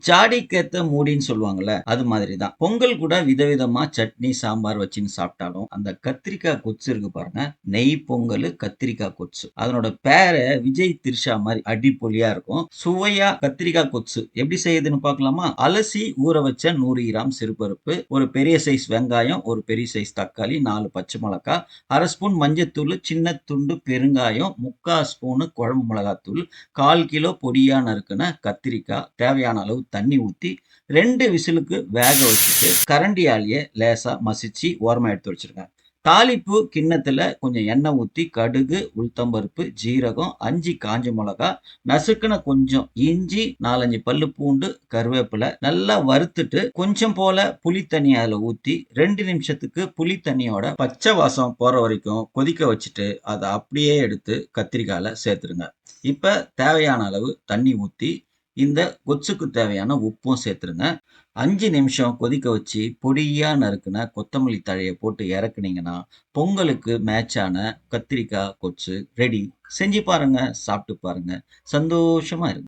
ஜாடிக்கேத்த மூடின்னு சொல்லுவாங்கல்ல, அது மாதிரி தான். பொங்கல் கூட விதவிதமா சட்னி, சாம்பார் வச்சுன்னு சாப்பிட்டாலும், அந்த கத்திரிக்காய் கொத்து இருக்கு பாருங்க, நெய் பொங்கலு, கத்திரிக்காய் கொத்து. அதனோட பேர விஜய், திரிஷா மாரி அடிப்பொலியா இருக்கும். சுவையா கத்திரிக்காய் கொத்து எப்படி செய்யுதுன்னு பார்க்கலாமா? அலசி ஊற வச்ச 100 கிராம் சிறுபருப்பு, ஒரு பெரிய சைஸ் வெங்காயம், ஒரு பெரிய சைஸ் தக்காளி, 4 பச்சை மிளகாய், 1/2 ஸ்பூன் மஞ்சத்தூள், சின்ன துண்டு பெருங்காயம், 3/4 ஸ்பூனு குழம்பு மிளகாத்தூள், 1/4 கிலோ பொடியா நறுக்குன கத்திரிக்காய், தேவையான அளவு தண்ணி ஊத்தி 2 விசிலுக்கு வேக வச்சுட்டு கரண்டியாலேயே லேசா மசிச்சு ஓரமா எடுத்து வச்சிருங்க. தாளிப்பு கிண்ணத்துல கொஞ்சம் எண்ணெய் ஊத்தி கடுகு, உளுத்தம்பருப்பு, ஜீரகம், 5 காஞ்ச மிளகா, நசுக்குன கொஞ்சம் இஞ்சி, 4, 5 பல்லு பூண்டு, கருவேப்பிலை நல்லா வறுத்துட்டு கொஞ்சம் போல புளி தண்ணி அதுல ஊத்தி 2 நிமிஷத்துக்கு புளி தண்ணியோட பச்சை வாசம் போற வரைக்கும் கொதிக்க வச்சுட்டு அதை அப்படியே எடுத்து கத்திரிக்காயில சேர்த்துருங்க. இப்ப தேவையான அளவு தண்ணி ஊத்தி இந்த கொச்சுக்கு தேவையான உப்பும் சேர்த்துருங்க. 5 நிமிஷம் கொதிக்க வச்சு பொடியா நறுக்குன கொத்தமல்லி தழைய போட்டு இறக்குனீங்கன்னா, பொங்கலுக்கு மேட்சான கத்திரிக்காய் கொச்சு ரெடி. செஞ்சு பாருங்க, சாப்பிட்டு பாருங்க. சந்தோஷமா இருங்க.